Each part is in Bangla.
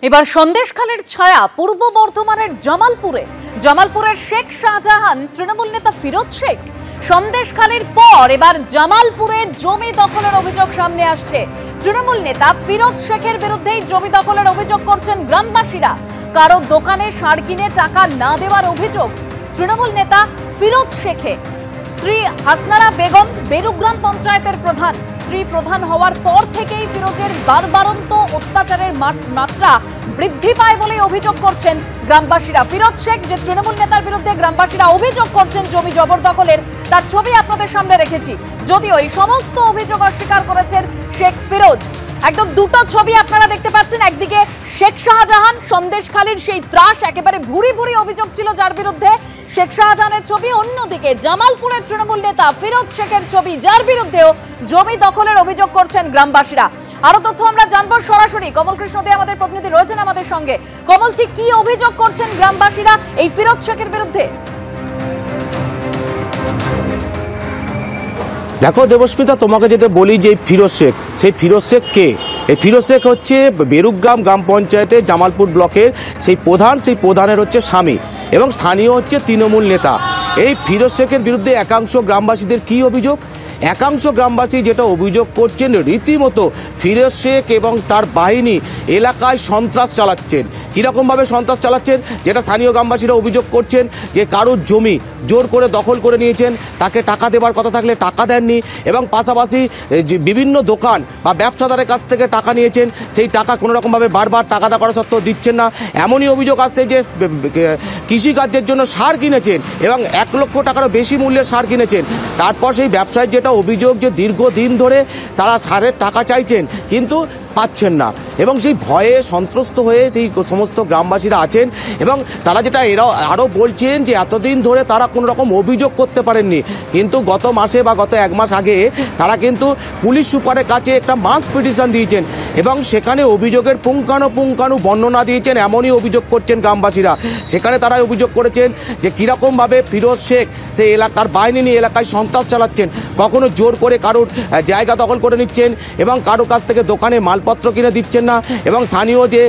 এবার সন্দেশখালীর ছায়া পূর্ব বর্ধমানের জামালপুরের শেখ শাহজাহান তৃণমূল নেতা ফিরোজ শেখ। সন্দেশখালীর পর এবার জামালপুরে জমি দখলের অভিযোগ সামনে আসছে। তৃণমূল নেতা ফিরোজ শেখের বিরুদ্ধেই জমি দখলের অভিযোগ করছেন গ্রামবাসীরা। কারো দোকানে সার কিনে টাকা না দেওয়ার অভিযোগ তৃণমূল নেতা ফিরোজ শেখে। স্ত্রী হাসনারা বেগম বেরুগ্রাম পঞ্চায়েতের প্রধান। স্ত্রী প্রধান হওয়ার পর থেকেই ফিরোজের বারবারন্ত অত্যাচারের মাত্রা বৃদ্ধি পায় বলে অভিযোগ করছেন গ্রামবাসীরা। ফিরোজ শেখ যে তৃণমূল নেতার বিরুদ্ধে গ্রামবাসীরা অভিযোগ করছেন জমি জবরদখলের, তার ছবি আপনাদের সামনে রেখেছি। যদিও এই সমস্ত অভিযোগ অস্বীকার করেছেন শেখ ফিরোজ। একদম দুটো ছবি আপনারা দেখতে পাচ্ছেন, একদিকে শেখ শাহজাহান সন্দেশখালীর সেই ত্রাস, একেবারে ভুরি ভুরি অভিযোগ ছিল যার বিরুদ্ধে, শেখ শাহজাহানের ছবি। অন্যদিকে জামালপুরের তৃণমূল নেতা ফিরোজ শেখের ছবি, যার বিরুদ্ধেও জমি দখলের অভিযোগ করছেন গ্রামবাসীরা। আরো তথ্য আমরা জানবো সরাসরি। কমল কৃষ্ণ দে আমাদের প্রতিনিধি রয়েছেন আমাদের সঙ্গে। কমলজি, কি অভিযোগ করছেন গ্রামবাসীরা এই ফিরোজ শেখের বিরুদ্ধে? দেখো দেবস্মিতা, তোমাকে যেটা বলি যে ফিরোজ শেখ, সেই ফিরোজ শেখ কে? এই ফিরোজ শেখ হচ্ছে বেরুগ্রাম গ্রাম পঞ্চায়েতে জামালপুর ব্লকের সেই প্রধানের হচ্ছে স্বামী এবং স্থানীয় হচ্ছে তৃণমূল নেতা। এই ফিরোজ শেখের বিরুদ্ধে একাংশ গ্রামবাসীদের কি অভিযোগ? একাংশ গ্রামবাসী যেটা অভিযোগ করছেন, রীতিমতো ফিরোজ শেখ এবং তার বাহিনী এলাকায় সন্ত্রাস চালাচ্ছেন। কীরকমভাবে সন্ত্রাস চালাচ্ছেন, যেটা স্থানীয় গ্রামবাসীরা অভিযোগ করছেন যে কারোর জমি জোর করে দখল করে নিয়েছেন, তাকে টাকা দেওয়ার কথা থাকলে টাকা দেননি, এবং পাশাপাশি বিভিন্ন দোকান বা ব্যবসাদারের কাছ থেকে টাকা নিয়েছেন, সেই টাকা কোনোরকমভাবে বারবার টাকা করা সত্ত্বেও দিচ্ছেন না। এমনই অভিযোগ আসছে যে কৃষিকার্যের জন্য সার কিনেছেন এবং 1 লক্ষ টাকারও বেশি মূল্যের সার কিনেছেন। তারপর সেই ব্যবসায় যেটা অভিযোগ যে দীর্ঘদিন ধরে তারা সারের টাকা চাইছেন কিন্তু পাচ্ছেন না, এবং সেই ভয়ে সন্ত্রস্ত হয়ে সেই সমস্ত গ্রামবাসীরা আছেন। এবং তারা যেটা আরও বলছেন যে এতদিন ধরে তারা কোনো রকম অভিযোগ করতে পারেননি, কিন্তু গত মাসে বা গত 1 মাস আগে তারা কিন্তু পুলিশ সুপারের কাছে একটা মাস পিটিশন দিয়েছেন এবং সেখানে অভিযোগের পুঙ্খানু বর্ণনা দিয়েছেন। এমনই অভিযোগ করছেন গ্রামবাসীরা। সেখানে তারা অভিযোগ করেছেন যে কীরকমভাবে ফিরোজ শেখ সেই এলাকার বাহিনী নিয়ে এলাকায় সন্ত্রাস চালাচ্ছেন, কখনো জোর করে কারোর জায়গা দখল করে নিচ্ছেন এবং কারোর কাছ থেকে দোকানে মালপত্র কিনে দিচ্ছেন না, এবং স্থানীয় যে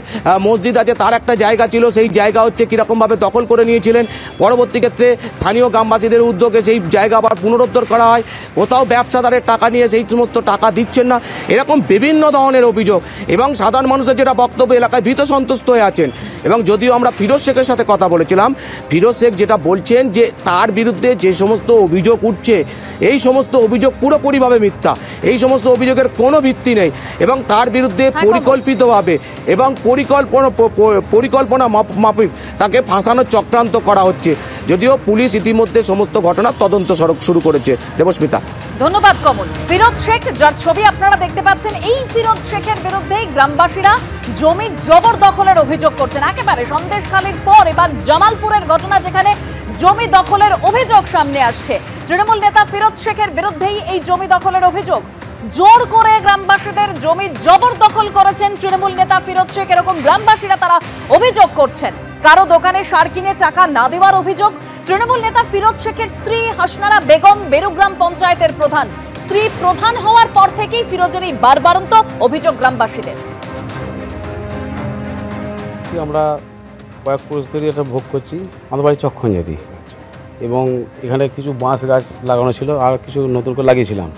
মসজিদ আছে তার একটা জায়গা ছিল, সেই জায়গা হচ্ছে কীরকমভাবে দখল করে নিয়েছিলেন। পরবর্তী ক্ষেত্রে স্থানীয় গ্রামবাসীদের উদ্যোগে সেই জায়গা আবার পুনরুদ্ধার করা হয়। কোথাও ব্যবসাদারের টাকা নিয়ে সেই সমস্ত টাকা দিচ্ছেন না, এরকম বিভিন্ন ধরনের অভিযোগ। এবং সাধারণ মানুষের যেটা বক্তব্য, এলাকায় ভীত সন্তুষ্ট হয়ে আছেন। এবং যদিও আমরা ফিরোজ শেখের সাথে কথা বলেছিলাম, ফিরোজ শেখ যেটা বলছেন যে তার বিরুদ্ধে যে সমস্ত অভিযোগ উঠছে, এই সমস্ত অভিযোগ পুরোপুরিভাবে মিথ্যা, এই সমস্ত অভিযোগের কোনো ভিত্তি নেই, এবং তার বিরুদ্ধে পরিকল্পিতভাবে এবং পরিকল্পনা মাফিক তাকে ফাঁসানোর চক্রান্ত করা হচ্ছে। যদিও পুলিশ ইতিমধ্যে সমস্ত ঘটনার তদন্ত শুরু করেছে। দেবস্মিতা, ধন্যবাদ কমল। ফিরোজ শেখ, যার ছবি আপনারা দেখতে পাচ্ছেন, এই ফিরোজ শেখের বিরুদ্ধেই গ্রামবাসীরা জমি জবরদখলের অভিযোগ করছেন। একেবারে সন্দেশখালীর পর এবার জামালপুরের ঘটনা, যেখানে জমি দখলের অভিযোগ সামনে আসছে। তৃণমূল নেতা ফিরোজ শেখের বিরুদ্ধেই এই জমি দখলের অভিযোগ। জোর করে গ্রামবাসীদের জমি জবরদখল করেছেন তৃণমূল নেতা ফিরোজ শেখ, এরকম গ্রামবাসীরা তারা অভিযোগ করছেন। কারো দোকানে সার কিনে টাকা না দেওয়ার অভিযোগ। তৃণমূল নেতা ফিরোজ শেখের স্ত্রী হাসনারা বেগম বেরুগ্রাম পঞ্চায়েতের প্রধান। স্ত্রী প্রধান হওয়ার পর থেকেই ফিরোজের এই বারবারন্ত অভিযোগ গ্রামবাসীদের। আমরা কয়েক পুরুষ ধরে এটা ভোগ করছি। আমাদের বাড়ি চক্ষঞ্জাতি, এবং এখানে কিছু বাঁশ গাছ লাগানো ছিল, আর কিছু নতুন করে লাগিয়েছিলাম,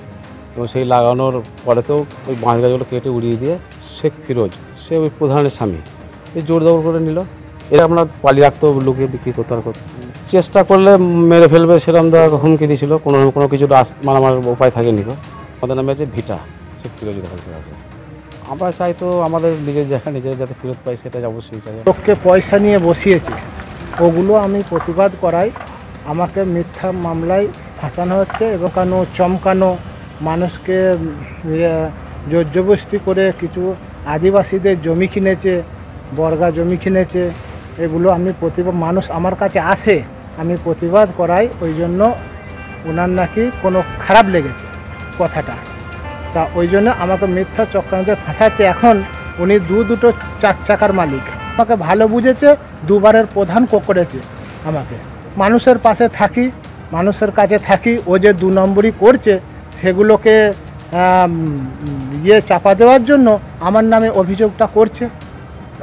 এবং সেই লাগানোর পরেতেও ওই বাঁশ গাছগুলো কেটে উড়িয়ে দিয়ে শেখ ফিরোজ, সে ওই প্রধানের স্বামী, এই জোর দখল করে নিল। এরা আমরা পালিয়ে রাখতে লুকিয়ে বিক্রি করতে চেষ্টা করলে মেরে ফেলবে, সেরকম দেওয়া হুমকি দিয়েছিল। কোনো কিছু মারামার উপায় থাকেনি। তো আমাদের নামে আছে ভিটা, শেখ ফিরোজ দখল করে আছে। আমরা চাই তো আমাদের নিজের জায়গা নিজের যাতে ফেরত পাই, সেটা অবশ্যই চাই। লোককে পয়সা নিয়ে বসিয়েছে, ওগুলো আমি প্রতিবাদ করাই। আমাকে মিথ্যা মামলায় ফাঁসানো হচ্ছে এবং চমকানো, মানুষকে জোরজবস্তি করে কিছু আদিবাসীদের জমি কিনেছে, বর্গা জমি কিনেছে, এগুলো আমি মানুষ আমার কাছে আসে, আমি প্রতিবাদ করাই। ওই জন্য ওনার নাকি কোনো খারাপ লেগেছে কথাটা, তা ওই জন্য আমাকে মিথ্যা চক্রান্তে ফাঁসাচ্ছে। এখন উনি দুটো 4 চাকার মালিক, আমাকে ভালো বুঝেছে, 2বারের প্রধান করেছে আমাকে। মানুষের পাশে থাকি, মানুষের কাছে থাকি, ও যে 2 নম্বরই করছে সেগুলোকে চাপা দেওয়ার জন্য আমার নামে অভিযোগটা করছে।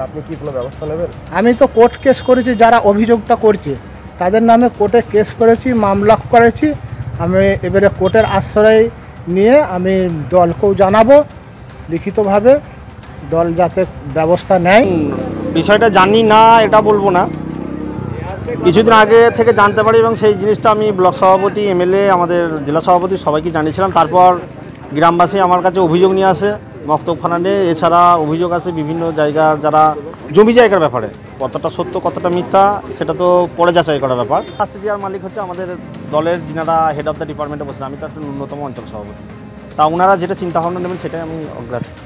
আপনি কি কোনো ব্যবস্থা নেবেন? আমি তো কোর্ট কেস করেছি, যারা অভিযোগটা করছে তাদের নামে কোর্টে কেস করেছি, মামলা করেছি। আমি এবারে কোর্টের আশ্রয় নিয়ে আমি দলকেও জানাবো লিখিতভাবে, দল যাতে ব্যবস্থা নেয়। বিষয়টা জানি না এটা বলবো না, কিছুদিন আগে থেকে জানতে পারি এবং সেই জিনিসটা আমি ব্লক সভাপতি, এমএলএ, আমাদের জেলা সভাপতি সবাইকে জানিয়েছিলাম। তারপর গ্রামবাসী আমার কাছে অভিযোগ নিয়ে আসে মক্তবখানা নিয়ে, এছাড়া অভিযোগ আছে বিভিন্ন জায়গার যারা জমি জায়গার ব্যাপারে, কতটা সত্য কতটা মিথ্যা সেটা তো পরে যাচাই করার ব্যাপার। শাস্তি দেওয়ার মালিক হচ্ছে আমাদের দলের যিনারা হেড অফ দ্য ডিপার্টমেন্টে বসে, আমি তো একটা ন্যূনতম অঞ্চল সভাপতি। তা ওনারা যেটা চিন্তাভাবনা নেবেন সেটাই আমি অগ্রাধিকার